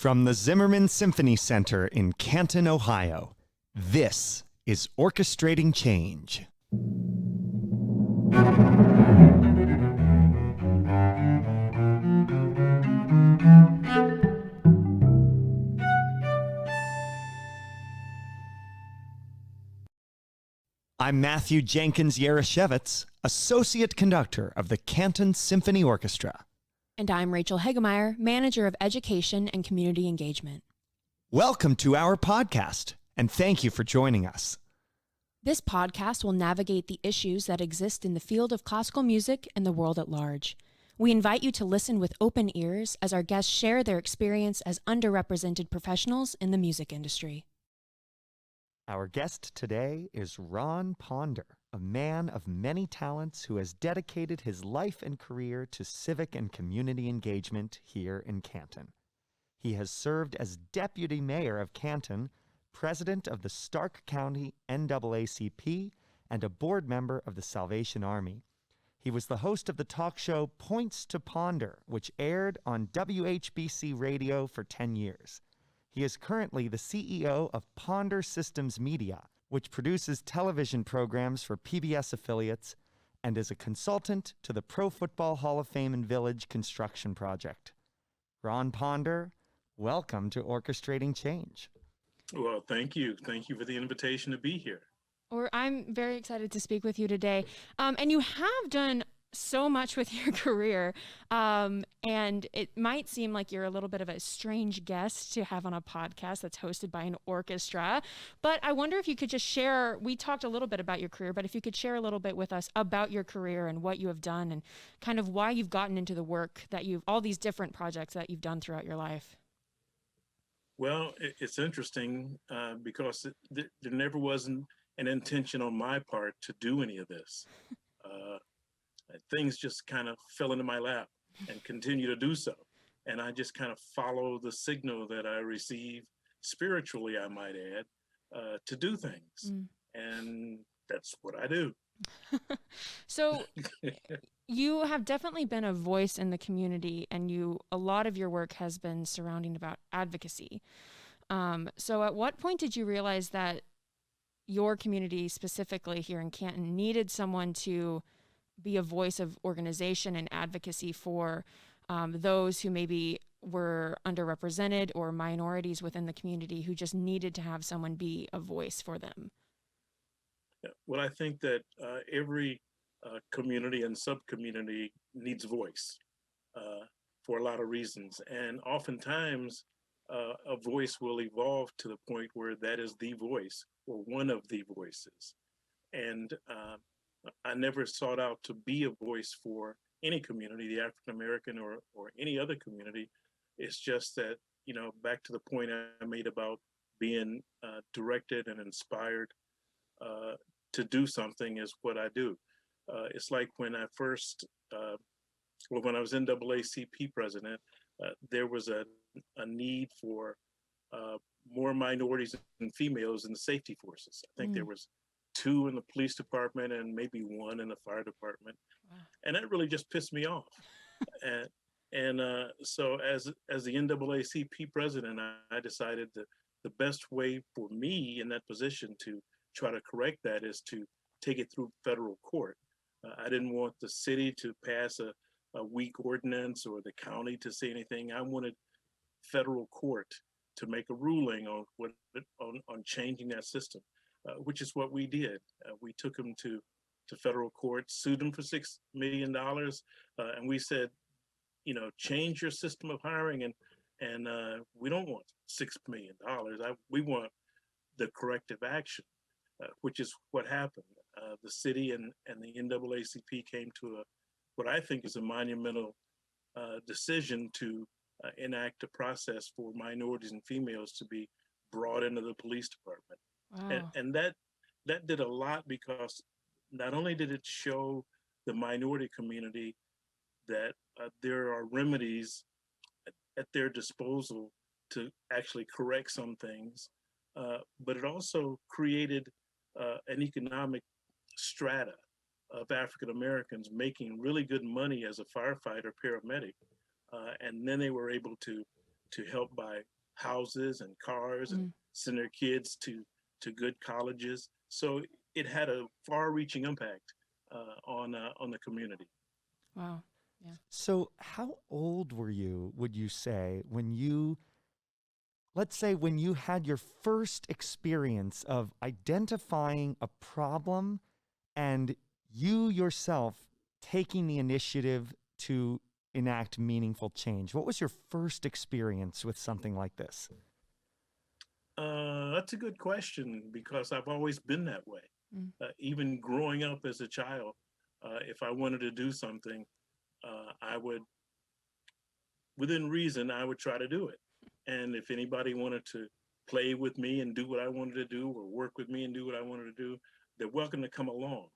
From the Zimmerman Symphony Center in Canton, Ohio, this is Orchestrating Change. I'm Matthew Jenkins Yarashevitz, Associate Conductor of the Canton Symphony Orchestra. And I'm Rachel Hegemeyer, Manager of Education and Community Engagement. Welcome to our podcast, and thank you for joining us. This podcast will navigate the issues that exist in the field of classical music and the world at large. We invite you to listen with open ears as our guests share their experience as underrepresented professionals in the music industry. Our guest today is Ron Ponder, a man of many talents who has dedicated his life and career to civic and community engagement here in Canton. He has served as Deputy Mayor of Canton, President of the Stark County NAACP, and a board member of the Salvation Army. He was the host of the talk show Points to Ponder, which aired on WHBC Radio for 10 years. He is currently the CEO of Ponder Systems Media, which produces television programs for PBS affiliates, and is a consultant to the Pro Football Hall of Fame and Village construction project. Ron Ponder, welcome to Orchestrating Change. Well, thank you. Thank you for the invitation to be here. I'm very excited to speak with you today. And you have done so much with your career, and it might seem like you're a little bit of a strange guest to have on a podcast that's hosted by an orchestra, but I wonder if you could just share, we talked a little bit about your career, but if you could share a little bit with us about your career and what you have done and kind of why you've gotten into the work that all these different projects that you've done throughout your life. Well, it's interesting because there never was an intention on my part to do any of this. Things just kind of fell into my lap and continue to do so. And I just kind of follow the signal that I receive spiritually, I might add, to do things. And that's what I do. So you have definitely been a voice in the community, and a lot of your work has been surrounding about advocacy. So at what point did you realize that your community, specifically here in Canton, needed someone to be a voice of organization and advocacy for those who maybe were underrepresented or minorities within the community who just needed to have someone be a voice for them? Well, I think that every community and sub-community needs voice for a lot of reasons. And oftentimes, a voice will evolve to the point where that is the voice or one of the voices. And I never sought out to be a voice for any community, the African-American or any other community. It's just that, back to the point I made about being directed and inspired to do something is what I do. It's like when I first, when I was NAACP president, there was a need for more minorities and females in the safety forces. I think there was 2 in the police department and maybe 1 in the fire department. Wow. And that really just pissed me off. So as the NAACP president, I decided that the best way for me in that position to try to correct that is to take it through federal court. I didn't want the city to pass a weak ordinance or the county to say anything. I wanted federal court to make a ruling on changing that system. Which is what we did. We took them to federal court, sued them for $6 million, and we said, change your system of hiring, and we don't want $6 million. We want the corrective action, which is what happened. The city and the NAACP came to what I think is a monumental decision to enact a process for minorities and females to be brought into the police department. Wow. And that did a lot because not only did it show the minority community that there are remedies at their disposal to actually correct some things, but it also created an economic strata of African Americans making really good money as a firefighter, paramedic, and then they were able to to help buy houses and cars and Mm. send their kids to good colleges. So it had a far-reaching impact on the community. Wow. Yeah. So, how old were you, would you say, when you, let's say, when you had your first experience of identifying a problem and you yourself taking the initiative to enact meaningful change? What was your first experience with something like this? That's a good question because I've always been that way. Mm. Even growing up as a child, if I wanted to do something, I would, within reason, I would try to do it. And if anybody wanted to play with me and do what I wanted to do, or work with me and do what I wanted to do, they're welcome to come along.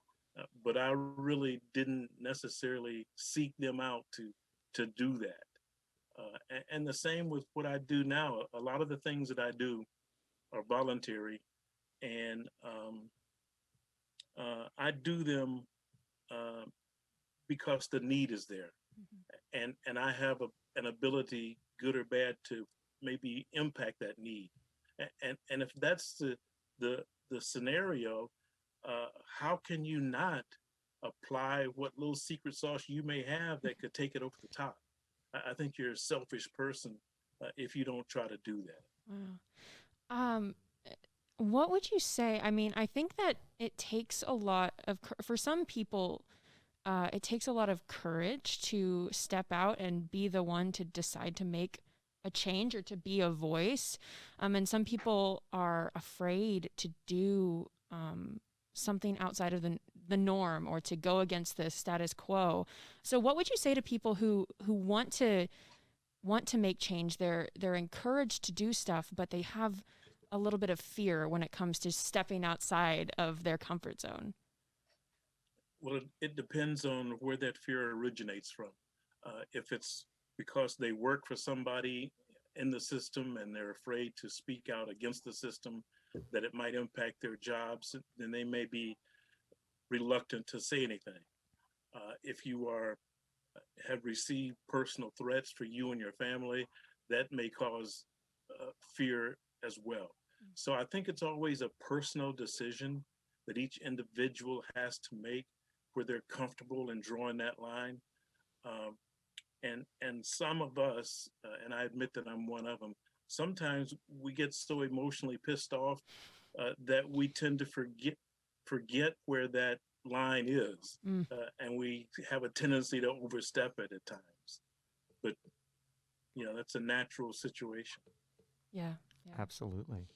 But I really didn't necessarily seek them out to do that. And the same with what I do now. A lot of the things that I do are voluntary, and I do them uh, because the need is there, and I have an ability, good or bad, to maybe impact that need. And if that's the the scenario, how can you not apply what little secret sauce you may have that could take it over the top? I think you're a selfish person if you don't try to do that. Wow. Um, what would you say? I mean, I think that it takes a lot of, for some people, it takes a lot of courage to step out and be the one to decide to make a change or to be a voice. And some people are afraid to do something outside of the norm or to go against the status quo. So what would you say to people who want to make change? They're encouraged to do stuff, but they have a little bit of fear when it comes to stepping outside of their comfort zone. Well, it depends on where that fear originates from. If it's because they work for somebody in the system and they're afraid to speak out against the system, that it might impact their jobs, then they may be reluctant to say anything. If you are have received personal threats for you and your family, that may cause fear as well. So I think it's always a personal decision that each individual has to make where they're comfortable in drawing that line. Um, and some of us, and I admit that I'm one of them, sometimes we get so emotionally pissed off that we tend to forget where that line is, Mm. and we have a tendency to overstep it at times. But that's a natural situation. Yeah. Yeah. Absolutely.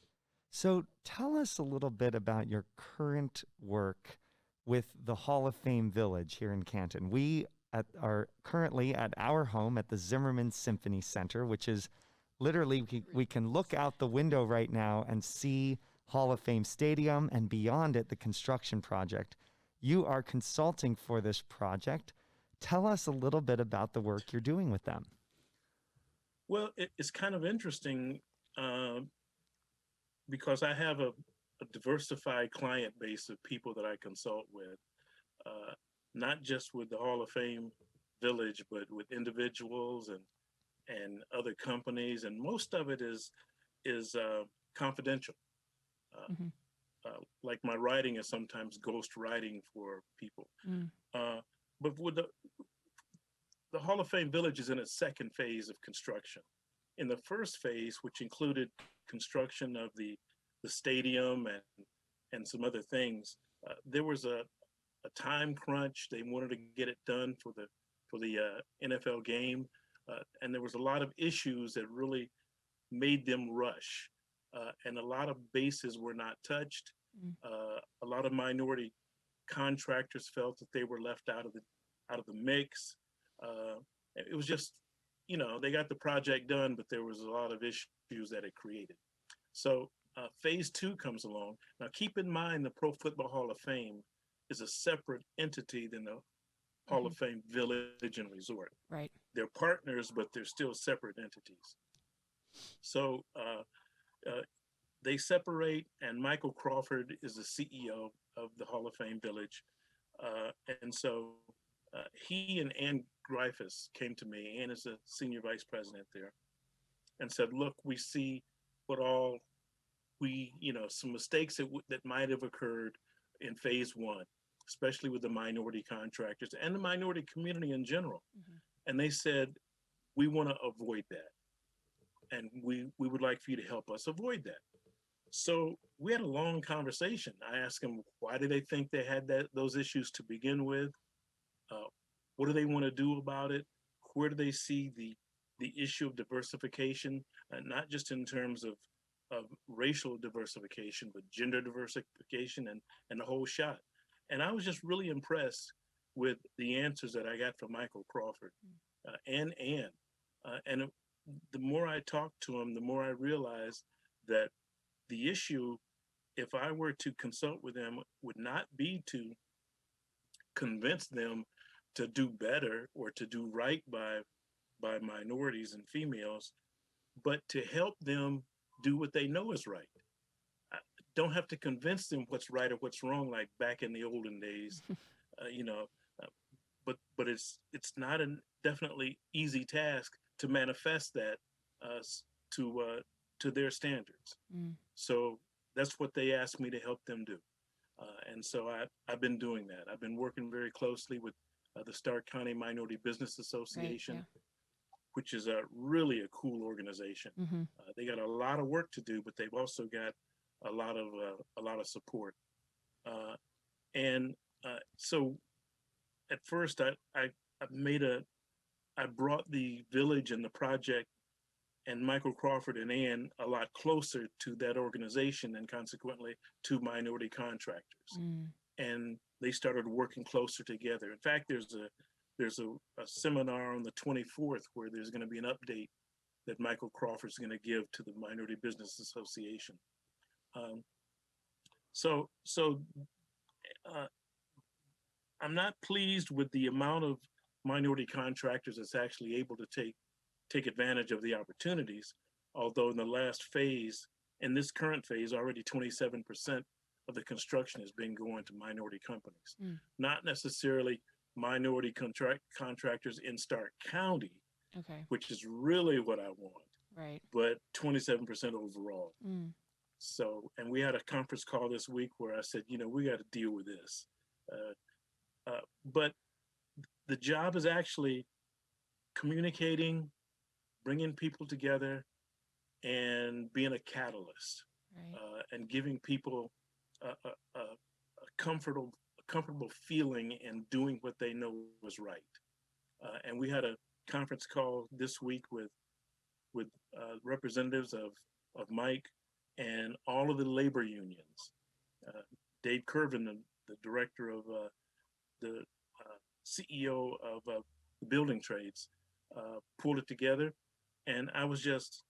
So tell us a little bit about your current work with the Hall of Fame Village here in Canton. We are currently at our home at the Zimmerman Symphony Center, which is literally, we can look out the window right now and see Hall of Fame Stadium, and beyond it, the construction project. You are consulting for this project. Tell us a little bit about the work you're doing with them. Well, it's kind of interesting because I have a diversified client base of people that I consult with, not just with the Hall of Fame Village, but with individuals and other companies, and most of it is confidential. Mm-hmm. Like my writing is sometimes ghost writing for people. Mm. But with the Hall of Fame Village is in its second phase of construction. In the first phase, which included construction of the stadium and some other things, there was a time crunch. They wanted to get it done for the NFL game, and there was a lot of issues that really made them rush, and a lot of bases were not touched. Mm. A lot of minority contractors felt that they were left out of the mix. It was just, they got the project done, but there was a lot of issues that it created. So phase two comes along. Now, keep in mind the Pro Football Hall of Fame is a separate entity than the Hall of Fame Village and Resort. Right. They're partners, but they're still separate entities. So they separate, and Michael Crawford is the CEO of the Hall of Fame Village. And so he and Ann Greifus came to me. Ann is the senior vice president there. and said, look, we see what all some mistakes that might have occurred in phase one, especially with the minority contractors and the minority community in general. Mm-hmm. And they said, we want to avoid that. And we would like for you to help us avoid that. So we had a long conversation. I asked them, why do they think they had those issues to begin with? Uh, what do they want to do about it? Where do they see the issue of diversification, not just in terms of racial diversification, but gender diversification and the whole shot. And I was just really impressed with the answers that I got from Michael Crawford and Ann. The more I talked to him, the more I realized that the issue, if I were to consult with them, would not be to convince them to do better or to do right by minorities and females, but to help them do what they know is right. I don't have to convince them what's right or what's wrong like back in the olden days, you know. Uh, but it's not a definitely easy task to manifest that uh, to their standards. Mm. So that's what they asked me to help them do. And so I've been doing that. I've been working very closely with the Stark County Minority Business Association, Right, which is really a cool organization. yeah. Mm-hmm. They got a lot of work to do, but they've also got a lot of support. Uh, and so at first I made I brought the village and the project and Michael Crawford and Ann a lot closer to that organization and consequently to minority contractors. Mm. And they started working closer together. In fact, there's a seminar on the 24th where there's going to be an update that Michael Crawford's going to give to the Minority Business Association. Um, so uh, I'm not pleased with the amount of minority contractors that's actually able to take advantage of the opportunities. Although in the last phase, in this current phase, already 27% of the construction has been going to minority companies. Mm. Not necessarily minority contractors in Stark County, Okay. which is really what I want, Right. but 27% overall. Mm. So, and we had a conference call this week where I said, we got to deal with this. But the job is actually communicating, bringing people together, and being a catalyst, Right. and giving people a comfortable feeling in doing what they know is right. And we had a conference call this week with representatives of Mike and all of the labor unions. Dave Curvin, the director of the CEO of the building trades, pulled it together. And I was just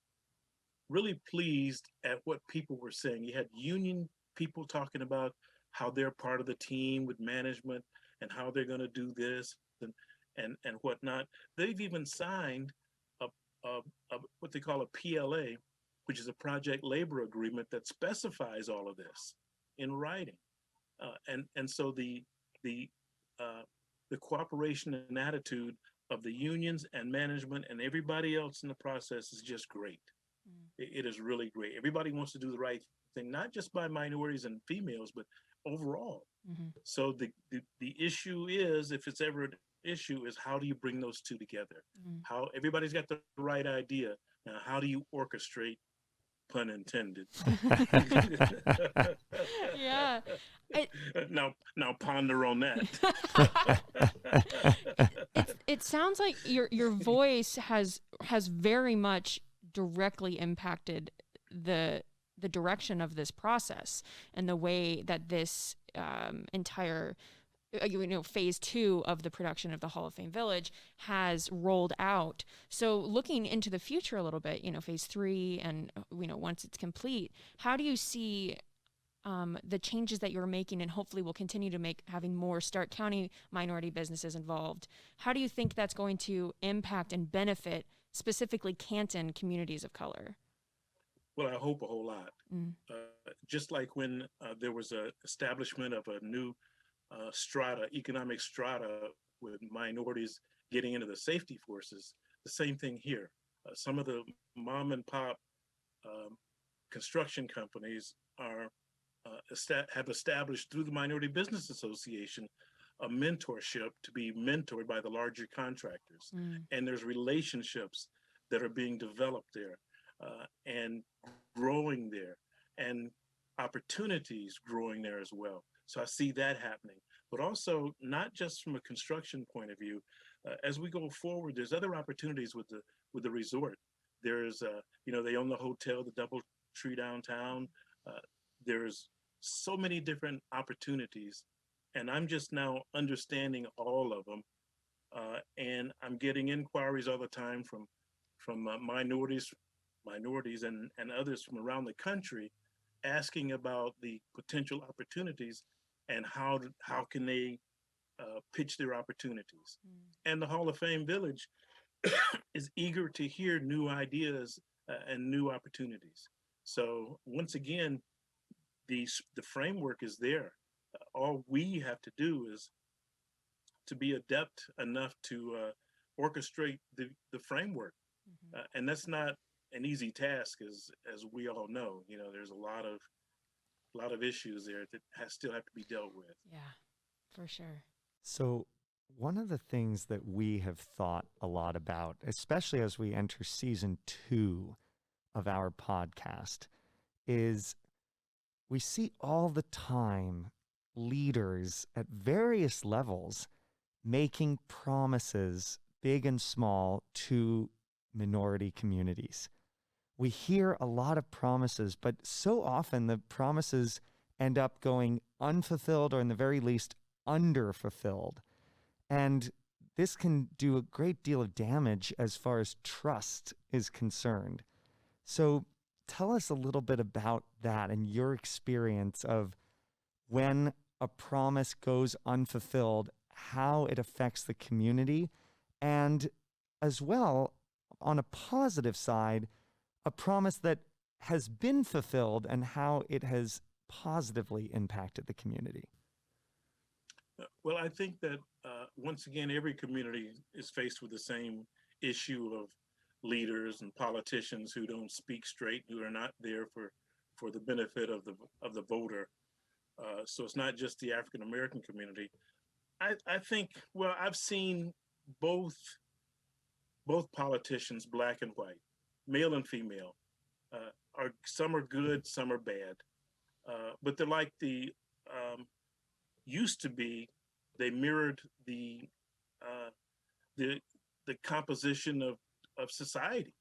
really pleased at what people were saying. You had union people talking about how they're part of the team with management and how they're going to do this and whatnot. They've even signed a, a, what they call a PLA, which is a project labor agreement that specifies all of this in writing. And so the the cooperation and attitude of the unions and management and everybody else in the process is just great. Mm. It is really great. Everybody wants to do the right thing, not just by minorities and females, but overall. Mm-hmm. So the issue is, if it's ever an issue, is how do you bring those two together? Mm. How everybody's got the right idea. Now, how do you orchestrate, pun intended? Yeah. Now ponder on that. It sounds like your voice has very much directly impacted the direction of this process and the way that this entire phase 2 of the production of the Hall of Fame Village has rolled out. So looking into the future a little bit, phase 3 and once it's complete, how do you see the changes that you're making and hopefully will continue to make, having more Stark County minority businesses involved? How do you think that's going to impact and benefit specifically Canton communities of color? Well, I hope a whole lot. Mm. Just like when there was a establishment of a new economic strata with minorities getting into the safety forces, the same thing here. Some of the mom and pop um, construction companies have established through the Minority Business Association a mentorship to be mentored by the larger contractors. Mm. And there's relationships that are being developed there and growing there, and opportunities growing there as well. So I see that happening. But also, not just from a construction point of view, as we go forward, there's other opportunities with the resort. There's, they own the hotel, the Double Tree downtown. Uh, there's so many different opportunities, and I'm just now understanding all of them. And I'm getting inquiries all the time from minorities and others from around the country, asking about the potential opportunities and how can they pitch their opportunities. Mm. And the Hall of Fame Village is eager to hear new ideas and new opportunities. So once again, the framework is there. All we have to do is to be adept enough to orchestrate the framework, Mhm. and that's not an easy task, as we all know. There's a lot of issues there that still have to be dealt with. Yeah, for sure. So, one of the things that we have thought a lot about, especially as we enter season 2 of our podcast, is we see all the time leaders at various levels making promises, big and small, to minority communities. We hear a lot of promises, but so often the promises end up going unfulfilled, or in the very least, underfulfilled. And this can do a great deal of damage as far as trust is concerned. So tell us a little bit about that and your experience of when a promise goes unfulfilled, how it affects the community, and as well, on a positive side, a promise that has been fulfilled and how it has positively impacted the community. Well, I think that once again, every community is faced with the same issue of leaders and politicians who don't speak straight, who are not there for the benefit of the voter. So it's not just the African American community. I think, well, I've seen both politicians, black and white, male and female, are some are good, some are bad, but they're like the used to be. They mirrored uh, the the composition of society.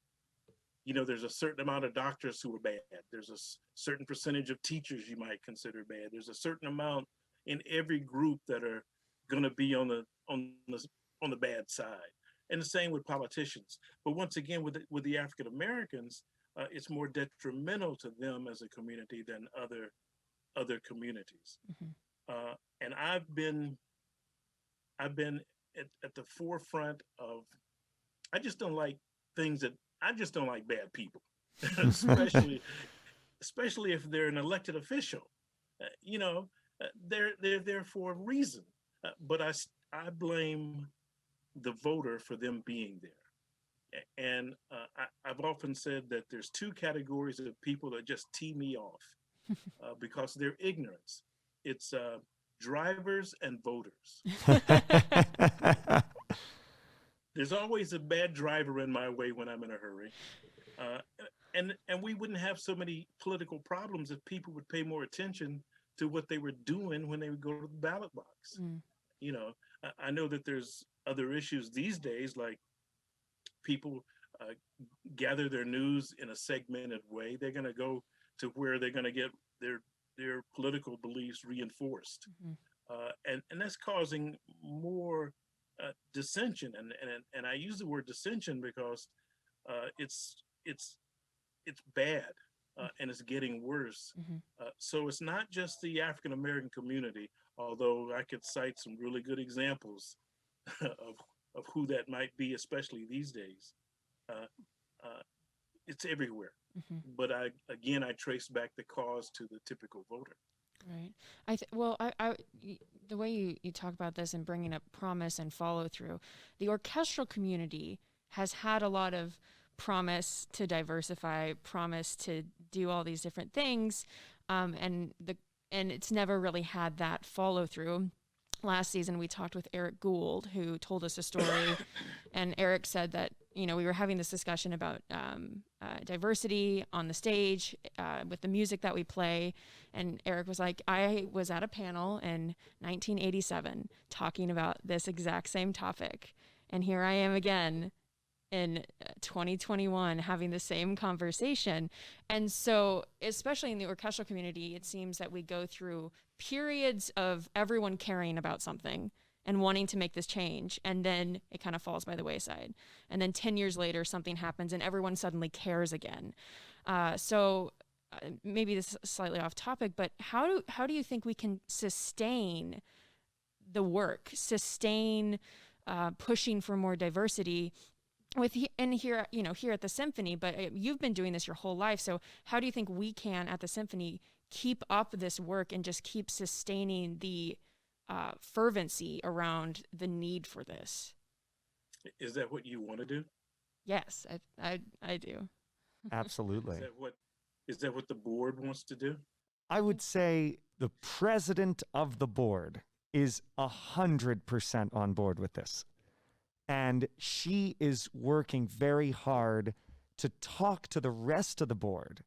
There's a certain amount of doctors who are bad. There's a certain percentage of teachers you might consider bad. There's a certain amount in every group that are going to be on the bad side. And the same with politicians. But once again, with the African Americans, it's more detrimental to them as a community than other communities. Mhm. And I've been at the forefront of. I just don't like things that I just don't like bad people, especially if they're an elected official. They're there for a reason, but I blame the voter for them being there. And I've often said that there's two categories of people that just tee me off because of their ignorance. It's drivers and voters. There's always a bad driver in my way when I'm in a hurry. Uh, and we wouldn't have so many political problems if people would pay more attention to what they were doing when they would go to the ballot box. Mm. You know, I know that there's other issues these days, like people gather their news in a segmented way. They're going to go to where they're going to get their political beliefs reinforced, Mhm. and that's causing more dissension. And I use the word dissension because it's bad, and it's getting worse. Mhm. So it's not just the African American community, although I could cite some really good examples of who that might be, especially these days. Uh, uh, it's everywhere. Mhm. But I trace back the cause to the typical voter. Right. The way you talk about this and bringing up promise and follow through, the orchestral community has had a lot of promise to diversify, promise to do all these different things, and it's never really had that follow through. Last season, we talked with Eric Gould, who told us a story, and Eric said that, we were having this discussion about diversity on the stage with the music that we play. And Eric was like, I was at a panel in 1987 talking about this exact same topic. And here I am again in 2021 having the same conversation. And so, especially in the orchestral community, it seems that we go through periods of everyone caring about something and wanting to make this change, and then it kind of falls by the wayside. And then 10 years later, something happens and everyone suddenly cares again. So maybe this is slightly off topic, but how do you think we can sustain the work, sustain pushing for more diversity here at the symphony? But you've been doing this your whole life. So how do you think we can at the symphony keep up this work and just keep sustaining the fervency around the need for this? Is that what you want to do? Yes, I do. Absolutely. Is that what the board wants to do? I would say the president of the board is 100% on board with this. And she is working very hard to talk to the rest of the board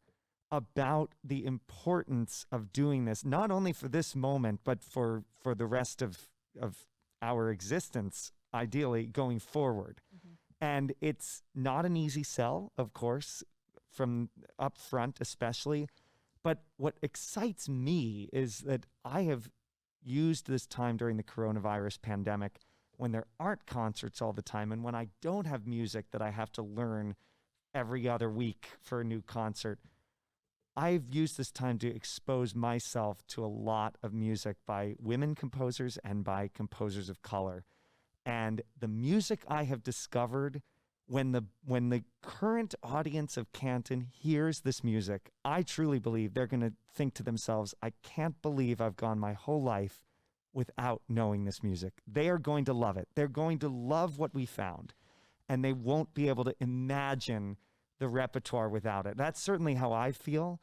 about the importance of doing this, not only for this moment, but for the rest of our existence, ideally, going forward. Mm-hmm. And it's not an easy sell, of course, from up front especially. But what excites me is that I have used this time during the coronavirus pandemic, when there aren't concerts all the time and when I don't have music that I have to learn every other week for a new concert, I've used this time to expose myself to a lot of music by women composers and by composers of color. And the music I have discovered, when the current audience of Canton hears this music, I truly believe they're going to think to themselves, I can't believe I've gone my whole life without knowing this music. They are going to love it. They're going to love what we found, and they won't be able to imagine the repertoire without it. That's certainly how I feel,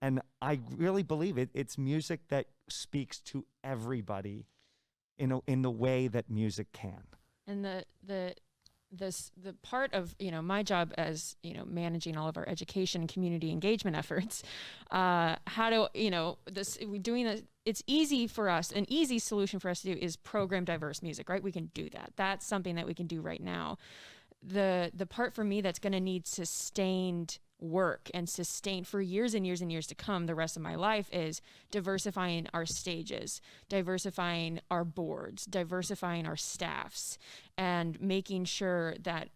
and I really believe it's music that speaks to everybody in the way that music can. And the part of my job as managing all of our education and community engagement efforts, it's easy for us. An easy solution for us to do is program diverse music, right? We can do that. That's something that we can do right now. The part for me that's going to need sustained work and sustain for years and years and years to come, the rest of my life, is diversifying our stages, diversifying our boards, diversifying our staffs, and making sure that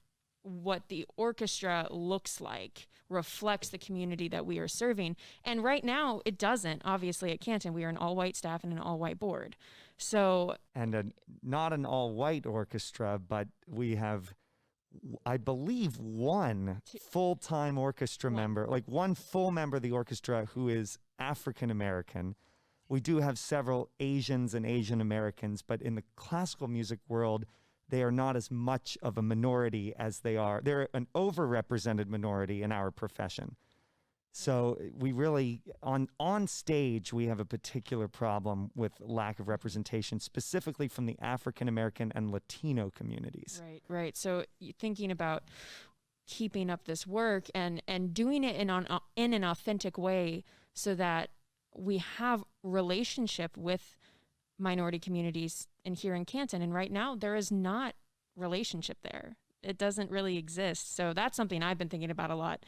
what the orchestra looks like reflects the community that we are serving. And right now it doesn't. Obviously at Canton, we are an all-white staff and an all-white board. So, and not an all-white orchestra, but we have, I believe, one full-time orchestra member, like one full member of the orchestra who is African-American. We do have several Asians and Asian Americans, but in the classical music world, they are not as much of a minority as they are. They're an overrepresented minority in our profession. So we really, on stage, we have a particular problem with lack of representation, specifically from the African American and Latino communities. Right. So thinking about keeping up this work and doing it in an authentic way so that we have relationship with minority communities here in Canton. And right now, there is not relationship there. It doesn't really exist. So that's something I've been thinking about a lot,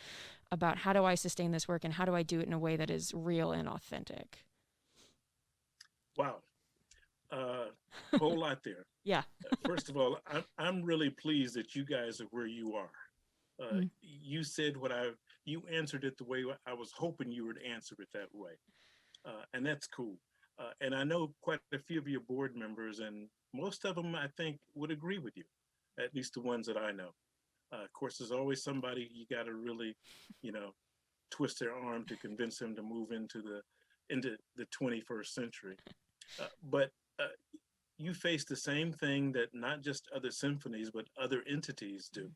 about how do I sustain this work and how do I do it in a way that is real and authentic. Wow. Whole lot there. Yeah. First of all, I'm really pleased that you guys are where you are. You said you answered it the way I was hoping you would answer it that way. And that's cool. And I know quite a few of your board members, and most of them, I think, would agree with you, at least the ones that I know. Of course, there's always somebody you got to really, twist their arm to convince them to move into the 21st century. But you face the same thing that not just other symphonies, but other entities do.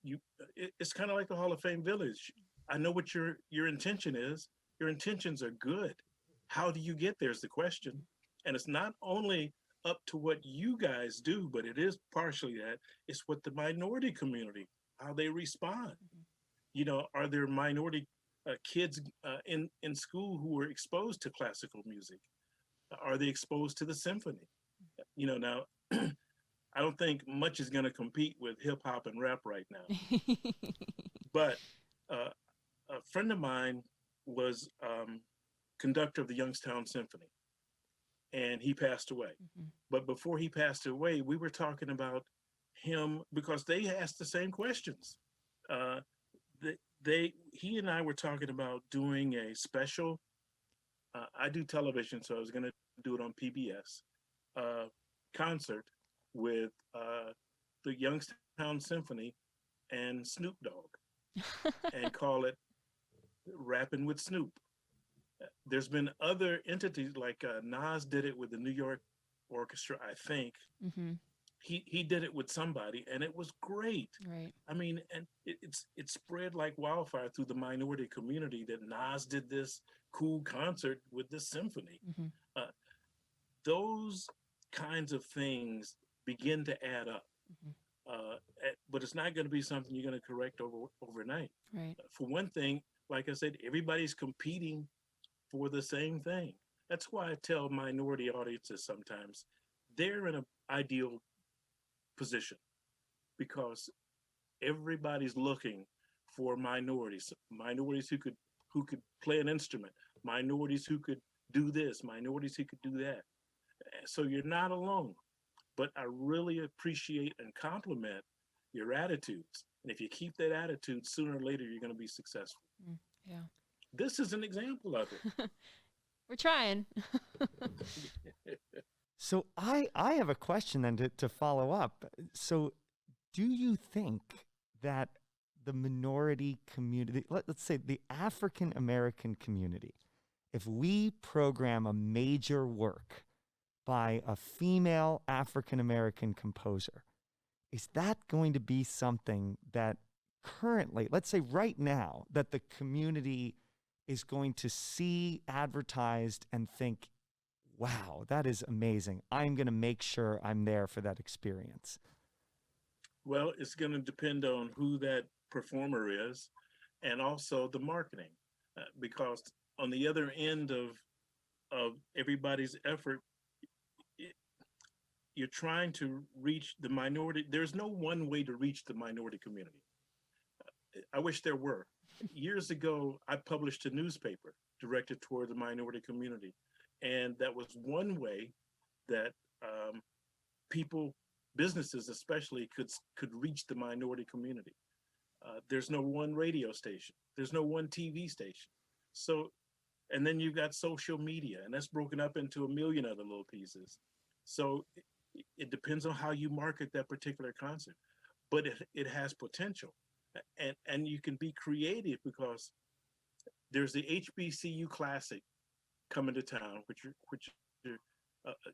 you it's kind of like the Hall of Fame Village. I know what your intention is. Your intentions are good. How do you get there is the question. And it's not only up to what you guys do, but it is partially that. It's what the minority community, how they respond. You know, are there minority kids in school who are exposed to classical music? Are they exposed to the symphony? You know, now I don't think much is going to compete with hip hop and rap right now. But uh, a friend of mine was conductor of the Youngstown Symphony, and he passed away. But before he passed away, we were talking about him because they asked the same questions. Uh, he and I were talking about doing a special. I do television, so I was going to do it on PBS concert with the Youngstown Symphony and Snoop Dogg, and call it Rapping with Snoop. There's been other entities like Nas did it with the New York Orchestra, I think. He did it with somebody, and it was great. Right. I mean, and it spread like wildfire through the minority community that Nas did this cool concert with this symphony. Those kinds of things begin to add up. But it's not going to be something you're going to correct overnight. Right. For one thing, like I said, everybody's competing for the same thing. That's why I tell minority audiences sometimes they're in an ideal position because everybody's looking for minorities who could play an instrument, minorities who could do this, minorities who could do that. So you're not alone. But I really appreciate and compliment your attitudes. And if you keep that attitude, sooner or later, you're going to be successful. Yeah. This is an example of it. We're trying. So I have a question then to follow up. So do you think that the minority community, let's say the African American community, if we program a major work by a female African American composer, is that going to be something that currently, let's say right now, that the community is going to see advertised and think, wow, that is amazing. I'm going to make sure I'm there for that experience? Well, it's going to depend on who that performer is and also the marketing. Because on the other end of everybody's effort, you're trying to reach the minority. There's no one way to reach the minority community. I wish there were. Years ago, I published a newspaper directed toward the minority community. And that was one way that people, businesses especially, could reach the minority community. There's no one radio station. There's no one TV station. So, and then you've got social media, and that's broken up into a million other little pieces. So it depends on how you market that particular concert, but it has potential. And you can be creative because there's the HBCU Classic coming to town, which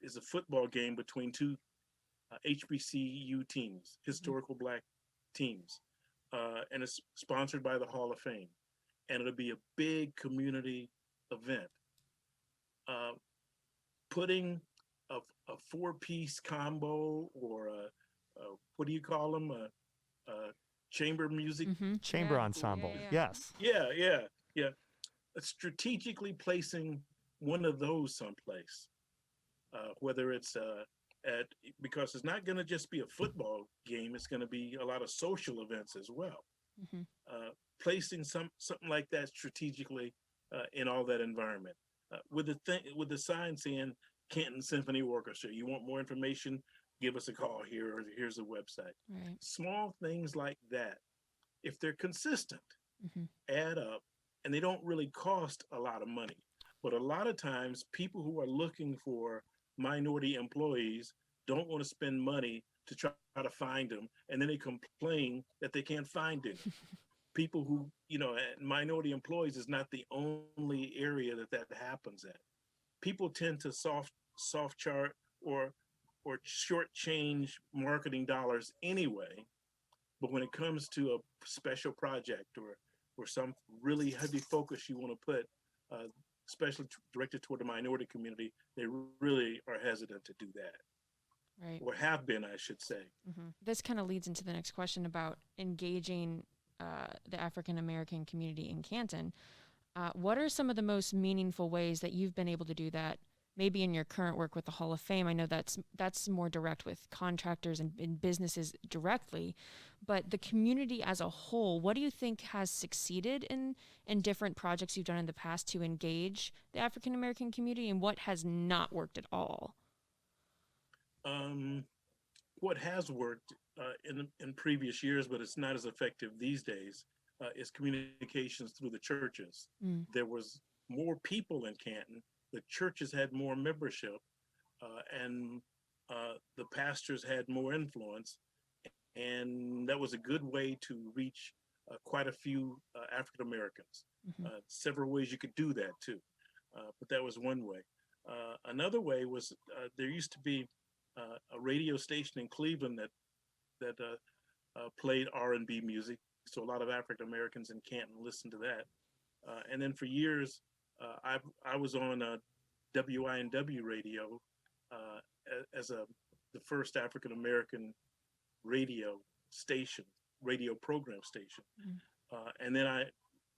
is a football game between two HBCU teams, historical Black teams, and it's sponsored by the Hall of Fame, and it'll be a big community event. Putting a four-piece combo or what do you call them? A chamber music. Chamber ensemble. Yes. Yeah. Strategically placing one of those someplace, whether it's because it's not going to just be a football game, it's going to be a lot of social events as well. Placing something like that strategically in all that environment, with the sign saying Canton Symphony Orchestra. You want more information? Give us a call here, or here's a website. Right. Small things like that, if they're consistent, add up, and they don't really cost a lot of money. But a lot of times, people who are looking for minority employees don't want to spend money to try to find them, and then they complain that they can't find any. People who, minority employees is not the only area that happens at. People tend to soft chart or shortchange marketing dollars anyway, But when it comes to a special project or some really heavy focus you want to put, especially directed toward the minority community, they really are hesitant to do that, Right. or have been, I should say. This kind of leads into the next question about engaging the African American community in Canton. What are some of the most meaningful ways that you've been able to do that? Maybe in your current work with the Hall of Fame, I know that's more direct with contractors and businesses directly, but the community as a whole, what do you think has succeeded in different projects you've done in the past to engage the African American community, and what has not worked at all? What has worked in previous years, but it's not as effective these days, is communications through the churches. Mm. There was more people in Canton. The churches had more membership, and the pastors had more influence, and that was a good way to reach quite a few African Americans. Several ways you could do that too, but that was one way. Another way was there used to be a radio station in Cleveland that played R&B music, so a lot of African Americans in Canton listened to that. And then for years, I was on WINW radio as the first African American radio station, radio program station. And then I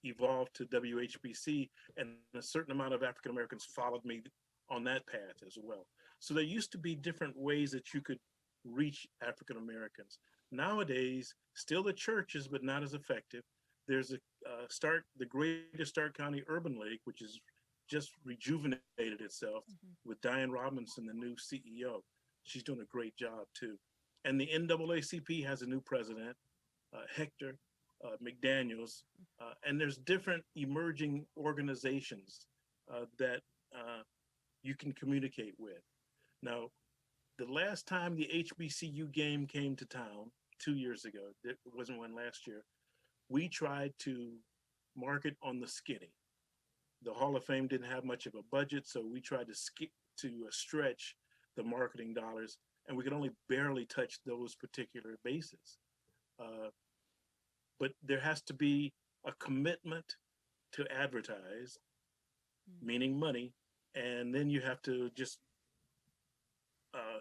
evolved to WHBC, and a certain amount of African Americans followed me on that path as well. So there used to be different ways that you could reach African Americans. Nowadays, still the churches, but not as effective. There's the Greater Stark County Urban League, which is just rejuvenated itself with Diane Robinson, the new CEO. She's doing a great job too. And the NAACP has a new president, Hector McDaniels, and there's different emerging organizations that you can communicate with. Now, the last time the HBCU game came to town 2 years ago, it wasn't one last year, we tried to market on the skinny. The Hall of Fame didn't have much of a budget, so we tried to stretch the marketing dollars, and we could only barely touch those particular bases. But there has to be a commitment to advertise, meaning money, and then you have to just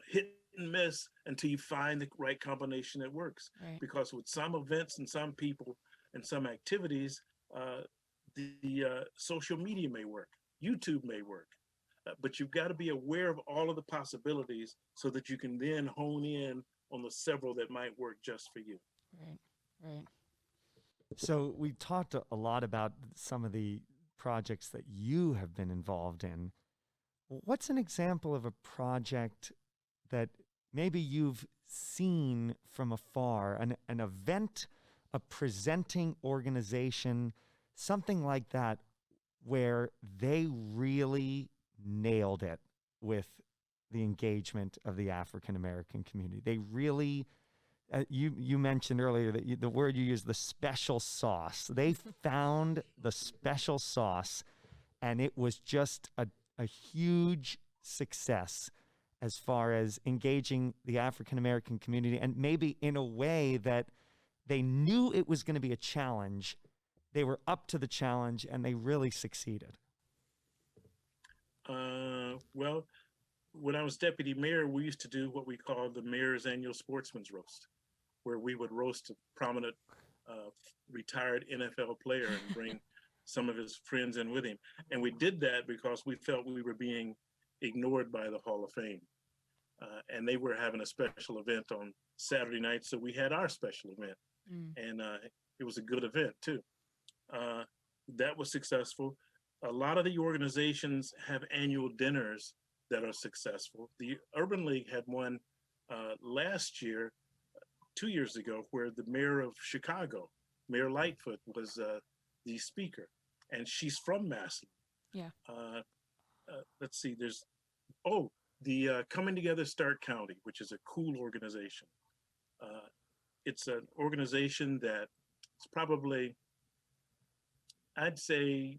hit and miss until you find the right combination that works. Right. Because with some events and some people and some activities, the social media may work, YouTube may work, but you've got to be aware of all of the possibilities so that you can then hone in on the several that might work just for you. Right, right. So we talked a lot about some of the projects that you have been involved in. What's an example of a project that maybe you've seen from afar, an event, a presenting organization, something like that, where they really nailed it with the engagement of the African American community? They really, you mentioned earlier that the word you used, the special sauce. They found the special sauce, and it was just a huge success as far as engaging the African American community, and maybe in a way that they knew it was going to be a challenge. They were up to the challenge, and they really succeeded. Well, when I was deputy mayor, we used to do what we call the mayor's annual sportsman's roast, where we would roast a prominent retired NFL player and bring some of his friends in with him. And we did that because we felt we were being ignored by the Hall of Fame. And they were having a special event on Saturday night, so we had our special event. And it was a good event too. That was successful. A lot of the organizations have annual dinners that are successful. The Urban League had one last year, 2 years ago, where the mayor of Chicago, Mayor Lightfoot, was the speaker, and she's from Massillon. Yeah. Let's see, there's, the Coming Together Stark County, which is a cool organization. It's an organization that it's probably, I'd say,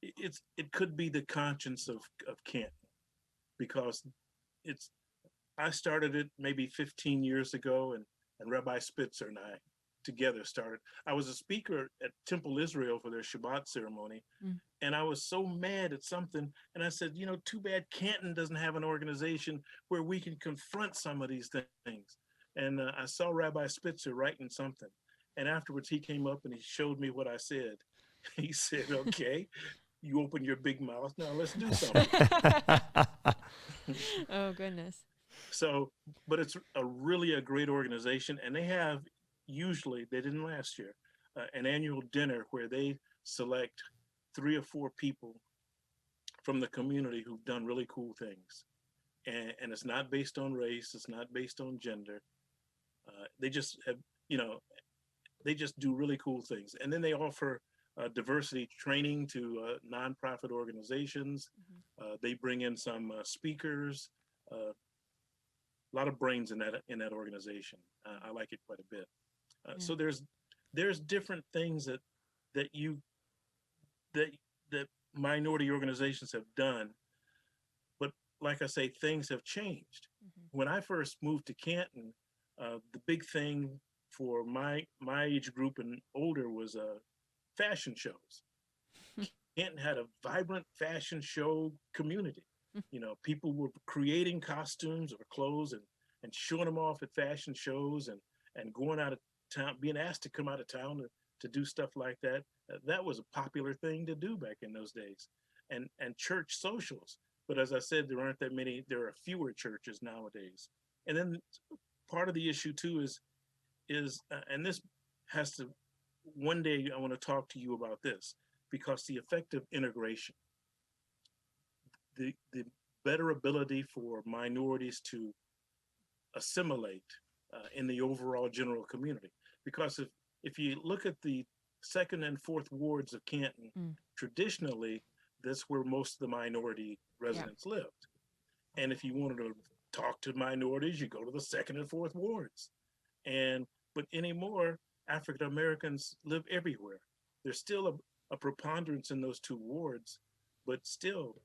it could be the conscience of Canton, because I started it maybe 15 years ago, and Rabbi Spitzer and I together started. I was a speaker at Temple Israel for their Shabbat ceremony, Mm. and I was so mad at something. And I said, too bad Canton doesn't have an organization where we can confront some of these things. And I saw Rabbi Spitzer writing something. And afterwards, he came up and he showed me what I said. He said, okay, you open your big mouth. Now let's do something. Oh, goodness. So, but it's really a great organization. And they have, usually, they didn't last year, an annual dinner where they select 3 or 4 people from the community who've done really cool things. And it's not based on race, it's not based on gender. They just have, they just do really cool things. And then they offer diversity training to nonprofit organizations. They bring in some speakers. A lot of brains in that organization. I like it quite a bit. So there's different things that you that minority organizations have done, but like I say, things have changed. When I first moved to Canton, the big thing for my age group and older was fashion shows. Canton had a vibrant fashion show community. People were creating costumes or clothes and showing them off at fashion shows and going out of town, being asked to come out of town to do stuff like that. That was a popular thing to do back in those days. And church socials. But as I said, there aren't that many, there are fewer churches nowadays. And then part of the issue too is and this has to, one day I want to talk to you about this, because the effect of integration, the better ability for minorities to assimilate in the overall general community. Because if you look at the 2nd and 4th wards of Canton, traditionally, that's where most of the minority residents lived. And if you wanted to talk to minorities, you go to the 2nd and 4th wards. But anymore, African Americans live everywhere. There's still a preponderance in those 2 wards, but still,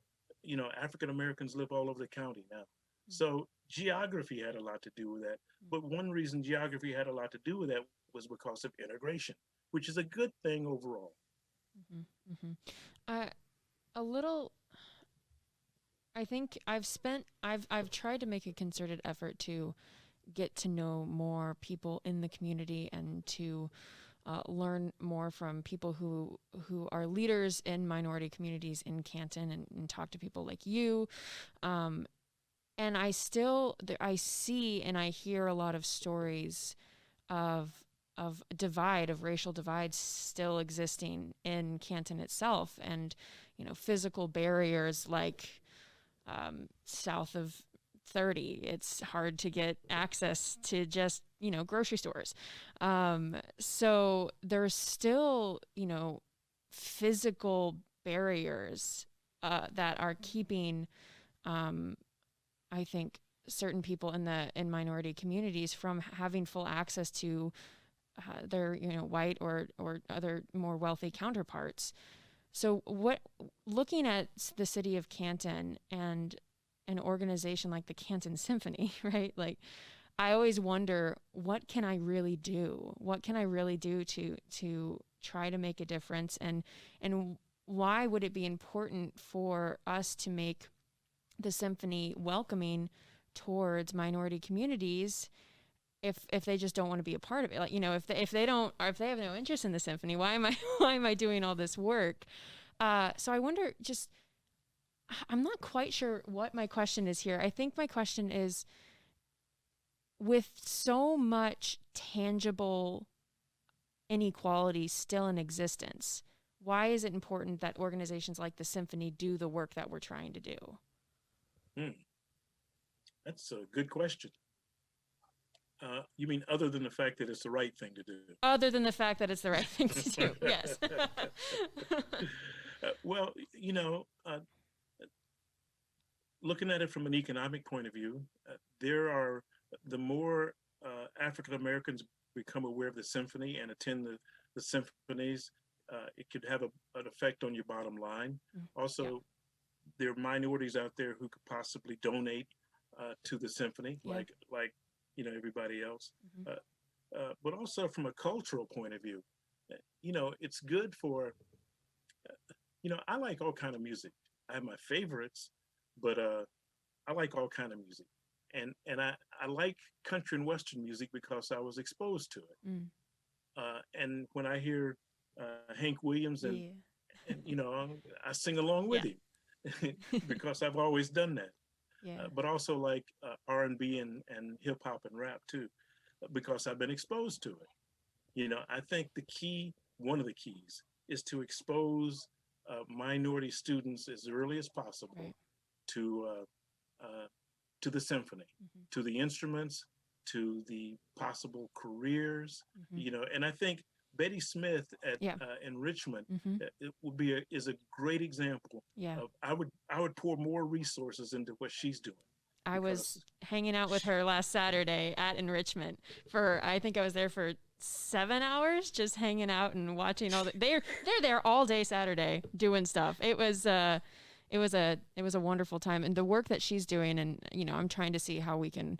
African Americans live all over the county now. So geography had a lot to do with that. But one reason geography had a lot to do with that was because of integration, which is a good thing overall. A little, I think I've tried to make a concerted effort to get to know more people in the community and to learn more from people who are leaders in minority communities in Canton and talk to people like you. And I see and I hear a lot of stories of racial divides still existing in Canton itself, and physical barriers like south of 30, it's hard to get access to just grocery stores. So there's still physical barriers that are keeping I think certain people in minority communities from having full access to their white or other more wealthy counterparts. So looking at the city of Canton and an organization like the Canton Symphony, right? Like, I always wonder, what can I really do? What can I really do to try to make a difference? And why would it be important for us to make the symphony welcoming towards minority communities if they just don't want to be a part of it? Like, if they don't, or if they have no interest in the symphony, why am I doing all this work? So I wonder, I'm not quite sure what my question is here. I think my question is, with so much tangible inequality still in existence, why is it important that organizations like the symphony do the work that we're trying to do? That's a good question. You mean other than the fact that it's the right thing to do? Other than the fact that it's the right thing to do, yes. Well, looking at it from an economic point of view, the more African Americans become aware of the symphony and attend the symphonies, it could have an effect on your bottom line. Also, there are minorities out there who could possibly donate to the symphony, like everybody else. but also from a cultural point of view. It's good for, I like all kind of music. I have my favorites, but I like all kind of music, and I like country and western music because I was exposed to it. Mm. And when I hear Hank Williams, Yeah. and I sing along with Yeah. him because I've always done that. Yeah. But also like R&B and hip hop and rap too, because I've been exposed to it. I think one of the keys, is to expose minority students as early as possible Right. to to the symphony, Mm-hmm. to the instruments, to the possible careers. Mm-hmm. And I think Betty Smith at Yeah. in Richmond, Mm-hmm. it would is a great example Yeah. of, I would pour more resources into what she's doing, I was because hanging out with she, her last Saturday at enrichment for, I think I was there for 7 hours, just hanging out and watching they're there all day Saturday doing stuff. It was a wonderful time, and the work that she's doing, and I'm trying to see how we can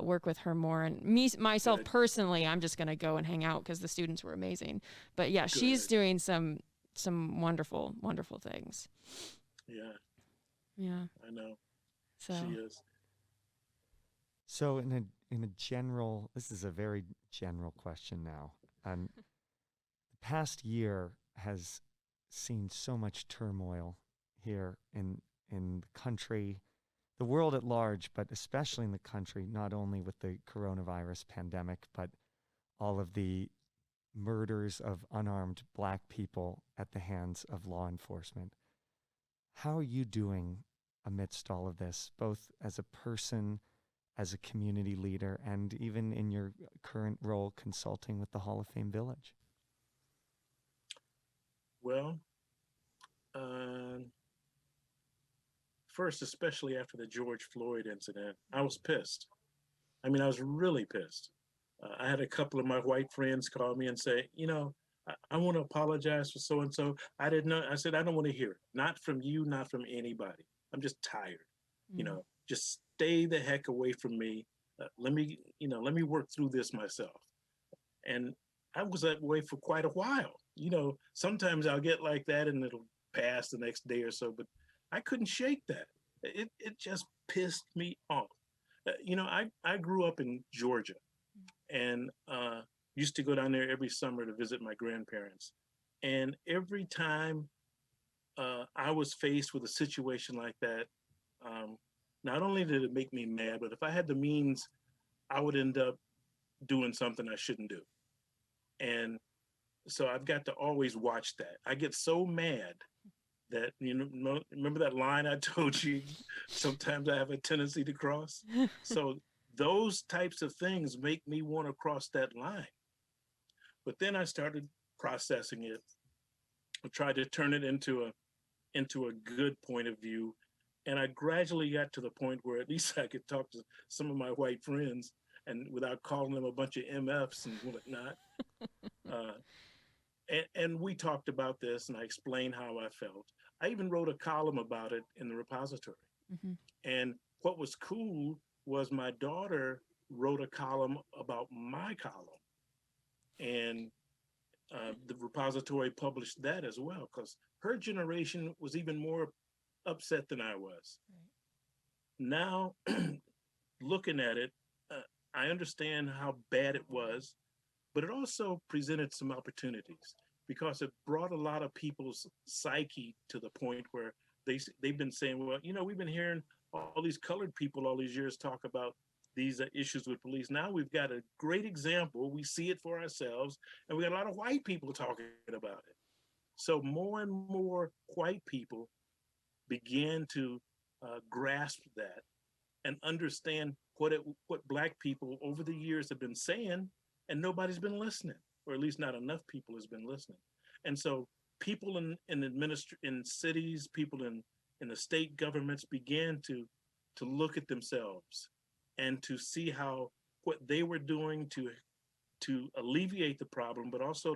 work with her more. And myself good, personally, I'm just gonna go and hang out because the students were amazing. But yeah, she's good, doing some wonderful things. yeah, Yeah. I know So she is. So in a general, this is a very general question now. The past year has seen so much turmoil here in the country, the world at large, but especially in the country, not only with the coronavirus pandemic, but all of the murders of unarmed Black people at the hands of law enforcement. How are you doing amidst all of this, both as a person, as a community leader, and even in your current role consulting with the Hall of Fame Village? Well, uh, first, especially after the George Floyd incident, I was pissed. I mean, I was really pissed. I had a couple of my white friends call me and say, I want to apologize for so and so. I didn't know. I said, I don't want to hear it. Not from you, not from anybody. I'm just tired. mm, Just stay the heck away from me. Let me work through this myself. And I was that way for quite a while. Sometimes I'll get like that and it'll pass the next day or so, but I couldn't shake that. It just pissed me off. I grew up in Georgia, and used to go down there every summer to visit my grandparents. And every time I was faced with a situation like that, um, not only did it make me mad, but if I had the means, I would end up doing something I shouldn't do. And so I've got to always watch that. I get so mad that, remember that line I told you, sometimes I have a tendency to cross. So those types of things make me want to cross that line. But then I started processing it. I tried to turn it into a good point of view. And I gradually got to the point where at least I could talk to some of my white friends, and without calling them a bunch of MFs and whatnot. Uh, and we talked about this, and I explained how I felt. I even wrote a column about it in the repository. mm-hmm. And what was cool was my daughter wrote a column about my column. And the repository published that as well, because her generation was even more upset than I was. Right. Now, looking at it, I understand how bad it was, but it also presented some opportunities, because it brought a lot of people's psyche to the point where they've been saying, well, we've been hearing all these colored people all these years talk about these issues with police. Now we've got a great example. We see it for ourselves, and we got a lot of white people talking about it. So more and more white people began to grasp that and understand what Black people over the years have been saying, and nobody's been listening, or at least not enough people has been listening. And so people in cities, people in the state governments began to look at themselves and to see how what they were doing to alleviate the problem, but also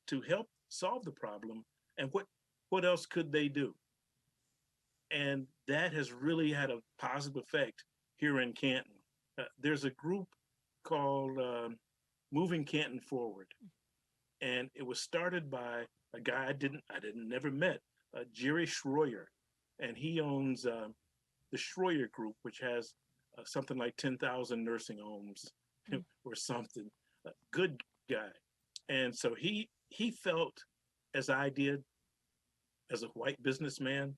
to help solve the problem, and what else could they do. And that has really had a positive effect here in Canton. There's a group called moving Canton forward. And it was started by a guy I never met, Jerry Schroyer, and he owns the Schroyer Group, which has something like 10,000 nursing homes or something. A good guy, and so he felt as I did as a white businessman.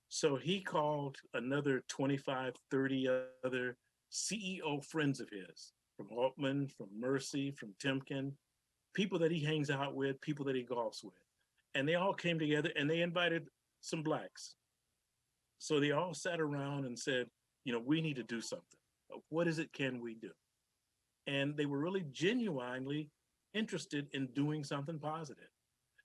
So he called another 25, 30 other CEO friends of his from Altman, from Mercy, from Timken, people that he hangs out with, people that he golfs with. And they all came together and they invited some blacks. So they all sat around and said, we need to do something. What is it can we do? And they were really genuinely interested in doing something positive.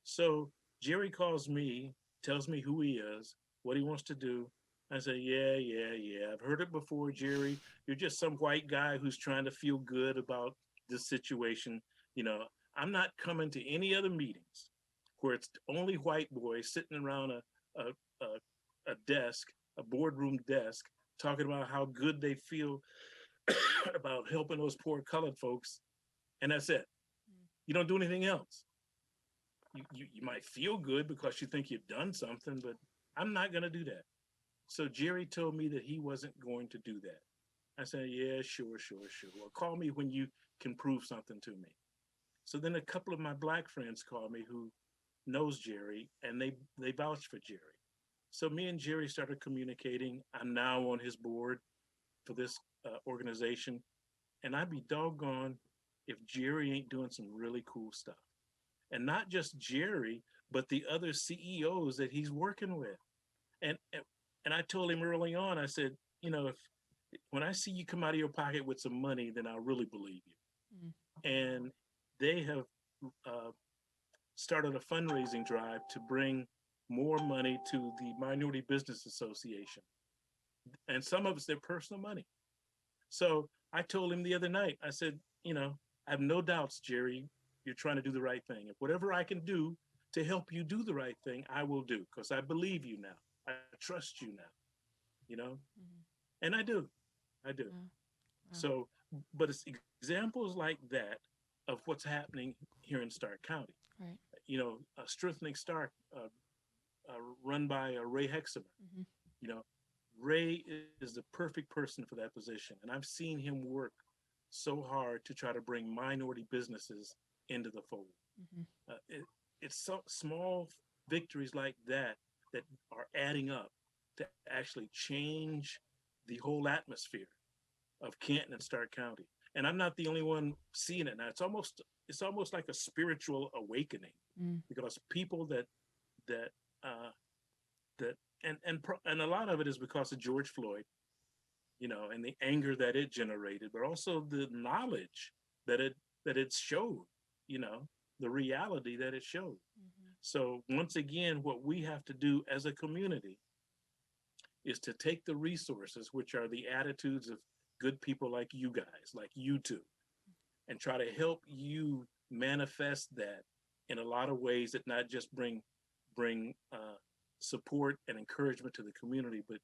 So Jerry calls me, tells me who he is, what he wants to do. I say, yeah. I've heard it before, Jerry. You're just some white guy who's trying to feel good about this situation. I'm not coming to any other meetings where it's only white boys sitting around a desk, a boardroom desk, talking about how good they feel about helping those poor colored folks. And that's it. You don't do anything else. You might feel good because you think you've done something, but I'm not going to do that. So Jerry told me that he wasn't going to do that. I said, yeah, sure. Well, call me when you can prove something to me. So then a couple of my black friends called me who knows Jerry, and they vouched for Jerry. So me and Jerry started communicating. I'm now on his board for this organization, and I'd be doggone if Jerry ain't doing some really cool stuff. And not just Jerry, but the other CEOs that he's working with. And I told him early on, I said, if when I see you come out of your pocket with some money, then I'll really believe you. And they have started a fundraising drive to bring more money to the Minority Business Association. And some of it's their personal money. So I told him the other night, I said, I have no doubts, Jerry, you're trying to do the right thing. If whatever I can do to help you do the right thing, I will do, because I believe you now. I trust you now, and I do. Wow. So, but it's examples like that of what's happening here in Stark County. Right. Strengthening Stark, run by Ray Hexamer. Ray is the perfect person for that position. And I've seen him work so hard to try to bring minority businesses into the fold. It's so small victories like that that are adding up to actually change the whole atmosphere of Canton and Stark County. And I'm not the only one seeing it now. It's almost like a spiritual awakening, because people and a lot of it is because of George Floyd, and the anger that it generated, but also the knowledge that it showed, the reality that it showed. So once again, what we have to do as a community is to take the resources, which are the attitudes of good people like you guys, like you two, and try to help you manifest that in a lot of ways that not just bring support and encouragement to the community, but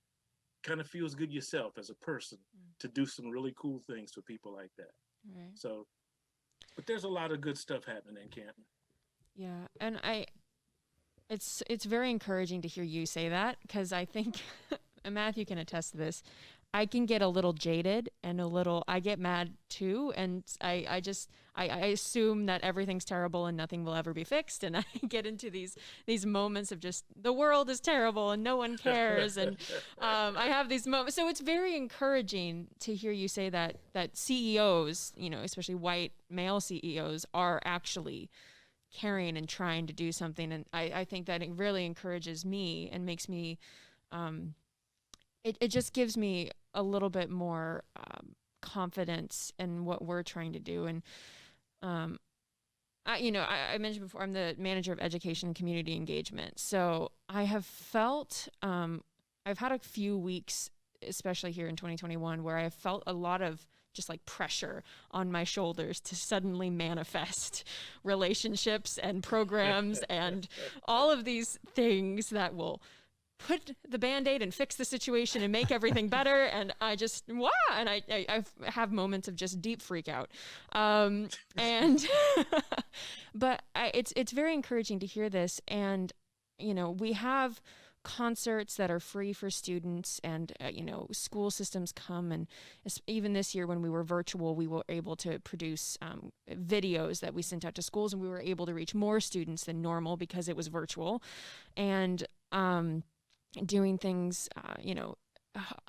kind of feels good yourself as a person to do some really cool things for people like that. Right. So, but there's a lot of good stuff happening in Canton. Yeah, and it's very encouraging to hear you say that, because I think, and Matthew can attest to this, I can get a little jaded and I get mad too. And I assume that everything's terrible and nothing will ever be fixed. And I get into these moments of just, the world is terrible and no one cares. And I have these moments. So it's very encouraging to hear you say that CEOs, especially white male CEOs, are actually caring and trying to do something. And I think that it really encourages me and makes me, it just gives me a little bit more confidence in what we're trying to do. And I mentioned before, I'm the manager of education and community engagement. So I have felt, I've had a few weeks, especially here in 2021, where I have felt a lot of just like pressure on my shoulders to suddenly manifest relationships and programs and all of these things that will put the Band-Aid and fix the situation and make everything better. And I just, wow. And I have moments of just deep freak out. And, but it's very encouraging to hear this. And, you know, we have concerts that are free for students, and you know, school systems come, and even this year when we were virtual, we were able to produce videos that we sent out to schools, and we were able to reach more students than normal because it was virtual. And doing things, you know,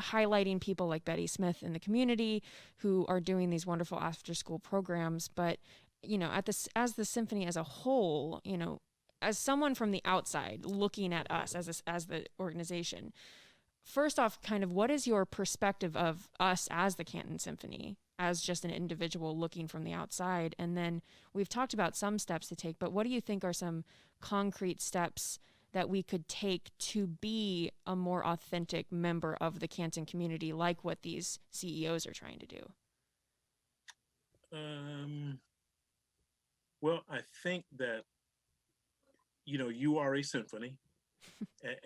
highlighting people like Betty Smith in the community who are doing these wonderful after school programs. But you know, as the symphony as a whole, you know, as someone from the outside looking at us as the organization, first off, kind of what is your perspective of us as the Canton Symphony, as just an individual looking from the outside? And then we've talked about some steps to take, but what do you think are some concrete steps that we could take to be a more authentic member of the Canton community, like what these CEOs are trying to do? Well, I think that, you know, you are a symphony,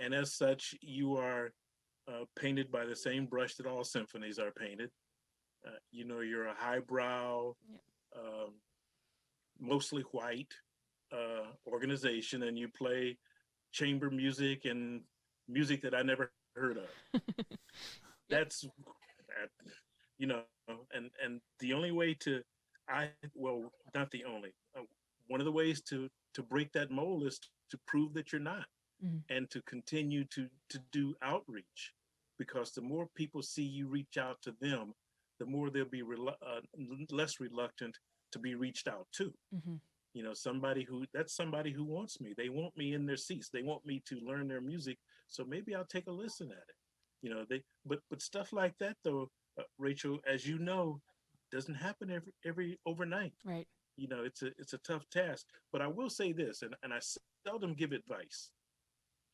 and as such, you are painted by the same brush that all symphonies are painted. You know, you're a highbrow, um, mostly white organization, and you play chamber music and music that I never heard of. That's, you know, and the only way to, well, not the only, one of the ways to break that mold is to prove that you're not, and to continue to do outreach, because the more people see you reach out to them, the more they'll be less reluctant to be reached out to. You know, somebody who wants me. They want me in their seats. They want me to learn their music. So maybe I'll take a listen at it. You know, but stuff like that though, Rachel, as you know, doesn't happen every overnight. Right. You know, it's a tough task. But I will say this, and I seldom give advice,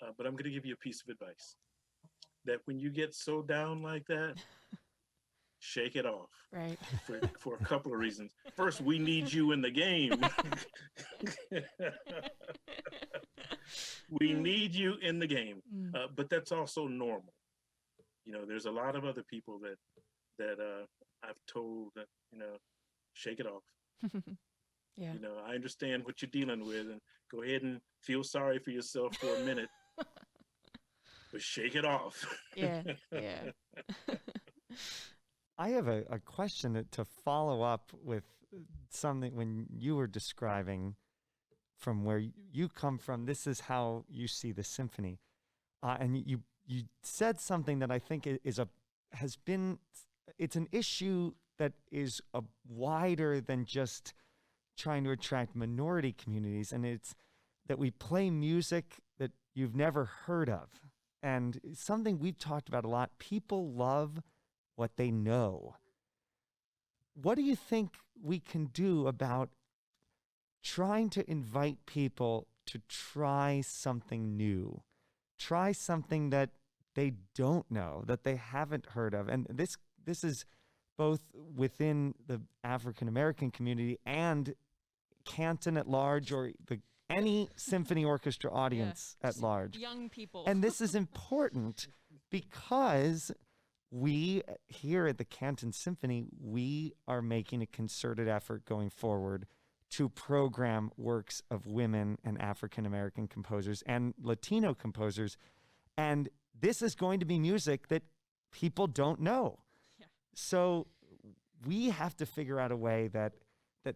but I'm going to give you a piece of advice, that when you get so down like that, shake it off. Right. For a couple of reasons. First, we need you in the game. We need you in the game. But that's also normal. You know, there's a lot of other people that I've told that, you know, shake it off. Yeah. You know, I understand what you're dealing with, and go ahead and feel sorry for yourself for a minute, but shake it off. Yeah. Yeah. I have a question to follow up with something when you were describing from where you come from. This is how you see the symphony, and you said something that I think it's an issue that is wider than just trying to attract minority communities, and it's that we play music that you've never heard of, and something we've talked about a lot. People love what they know. What do you think we can do about trying to invite people to try something new, try something that they don't know, that they haven't heard of? And this is both within the African-American community and Canton at large, or any symphony orchestra audience at large. Young people. And this is important because we here at the Canton Symphony, we are making a concerted effort going forward to program works of women and African-American composers and Latino composers. And this is going to be music that people don't know. Yeah. So we have to figure out a way that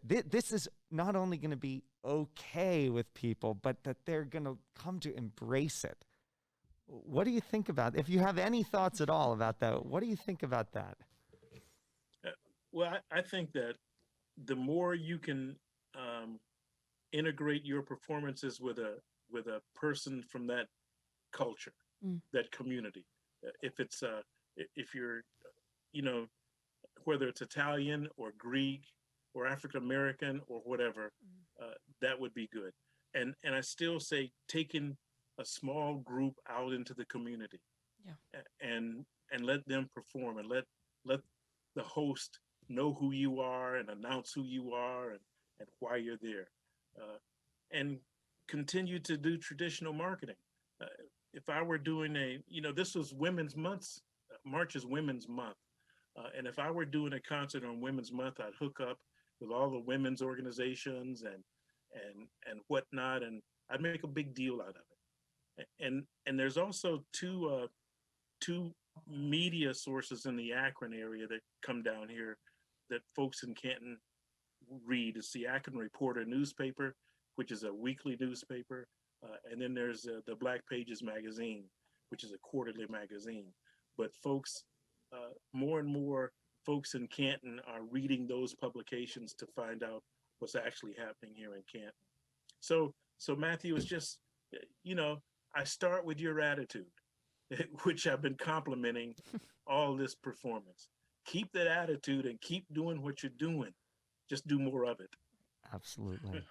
this is not only going to be okay with people, but that they're going to come to embrace it. What do you think about, if you have any thoughts at all about that, what do you think about that? Well, I think that the more you can integrate your performances with a person from that culture, that community, if you're, you know, whether it's Italian or Greek or African American or whatever, that would be good. And I still say taking a small group out into the community, and let them perform, and let the host know who you are and announce who you are and why you're there, and continue to do traditional marketing. if I were doing this was Women's Month, March is Women's Month. And if I were doing a concert on Women's Month, I'd hook up with all the women's organizations and whatnot, and I'd make a big deal out of it. And there's also two media sources in the Akron area that come down here that folks in Canton read. It's the Akron Reporter newspaper, which is a weekly newspaper, and then there's the Black Pages magazine, which is a quarterly magazine. But folks, more and more folks in Canton are reading those publications to find out what's actually happening here in Canton. So Matthew, is just, I start with your attitude, which I've been complimenting all this performance. Keep that attitude and keep doing what you're doing. Just do more of it. Absolutely.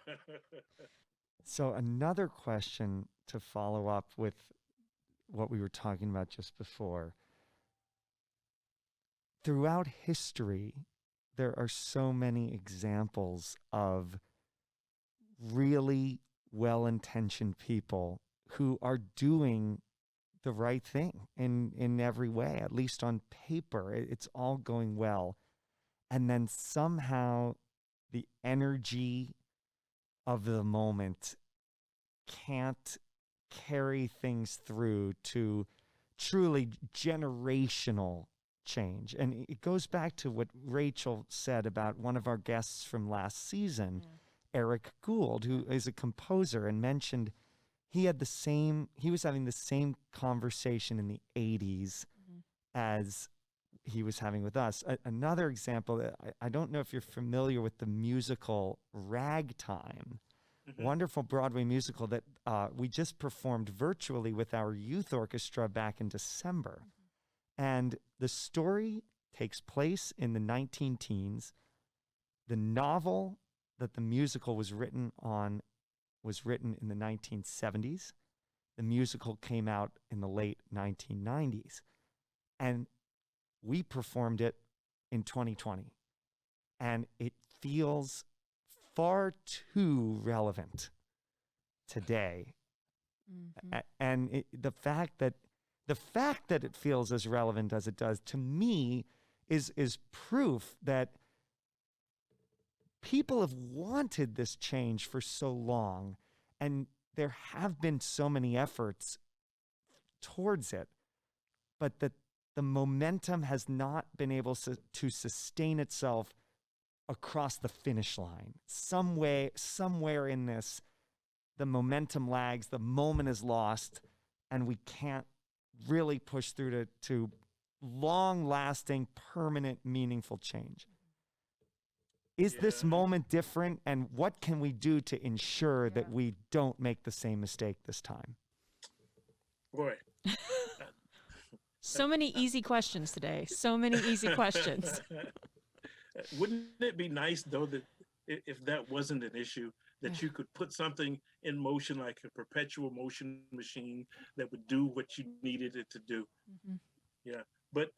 So another question to follow up with what we were talking about just before. Throughout history, there are so many examples of really well-intentioned people who are doing the right thing in every way, at least on paper. It's all going well. And then somehow the energy of the moment can't carry things through to truly generational change. And it goes back to what Rachel said about one of our guests from last season, Eric Gould, who is a composer, and mentioned he was having the same conversation in the 80s as he was having with us. Another example, I don't know if you're familiar with the musical Ragtime, wonderful Broadway musical that we just performed virtually with our youth orchestra back in December. And the story takes place in the 19-teens. The novel that the musical was written on was written in the 1970s. The musical came out in the late 1990s. And we performed it in 2020. And it feels far too relevant today. And the fact that it feels as relevant as it does, to me, is proof that people have wanted this change for so long, and there have been so many efforts towards it, but that the momentum has not been able to sustain itself across the finish line. Somewhere in this, the momentum lags, the moment is lost, and we can't really push through to long-lasting, permanent, meaningful change. Is this moment different, and what can we do to ensure that we don't make the same mistake this time? Boy. So many easy questions today. So many easy questions. Wouldn't it be nice, though, that if that wasn't an issue, that you could put something in motion like a perpetual motion machine that would do what you needed it to do? Yeah. But,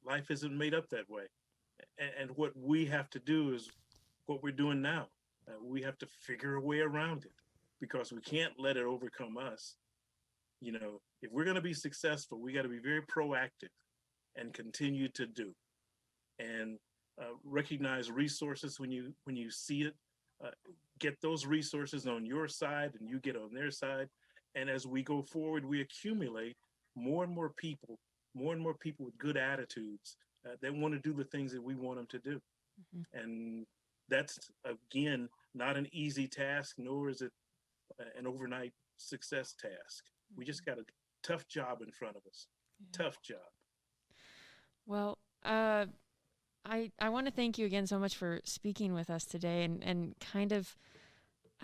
life isn't made up that way. And what we have to do is what we're doing now. We have to figure a way around it, because we can't let it overcome us. If we're going to be successful, we got to be very proactive and continue to do, and recognize resources when you see it. Get those resources on your side, and you get on their side. And as we go forward, we accumulate more and more people with good attitudes that want to do the things that we want them to do. And that's, again, not an easy task, nor is it an overnight success task. We just got a tough job in front of us. Tough job. Well, I want to thank you again so much for speaking with us today, and kind of,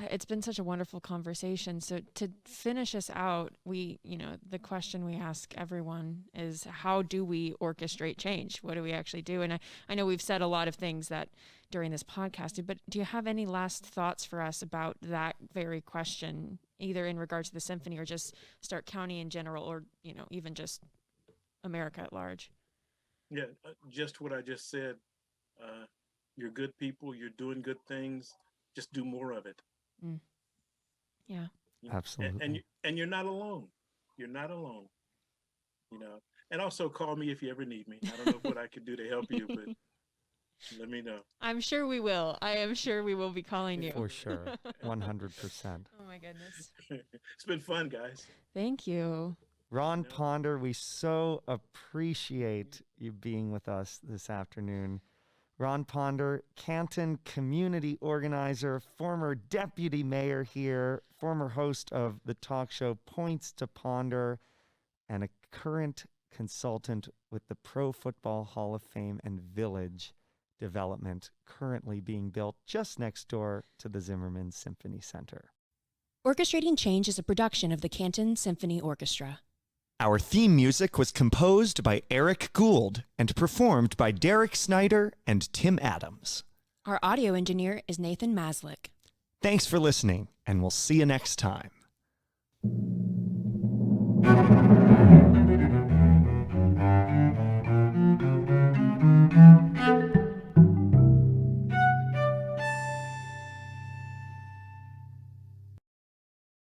it's been such a wonderful conversation. So to finish us out, the question we ask everyone is, how do we orchestrate change? What do we actually do? And I know we've said a lot of things that during this podcast, but do you have any last thoughts for us about that very question, either in regards to the symphony or just Stark County in general, or, even just America at large? Yeah, just what I just said. You're good people. You're doing good things. Just do more of it. Yeah. Absolutely. And you're not alone. You're not alone. You know. And also call me if you ever need me. I don't know what I can do to help you, but let me know. I'm sure we will. I am sure we will be calling you. For sure. 100%. Oh my goodness. It's been fun, guys. Thank you. Ron Ponder, we so appreciate you being with us this afternoon. Ron Ponder, Canton community organizer, former deputy mayor here, former host of the talk show Points to Ponder, and a current consultant with the Pro Football Hall of Fame and Village development currently being built just next door to the Zimmerman Symphony Center. Orchestrating Change is a production of the Canton Symphony Orchestra. Our theme music was composed by Eric Gould and performed by Derek Snyder and Tim Adams. Our audio engineer is Nathan Maslick. Thanks for listening, and we'll see you next time.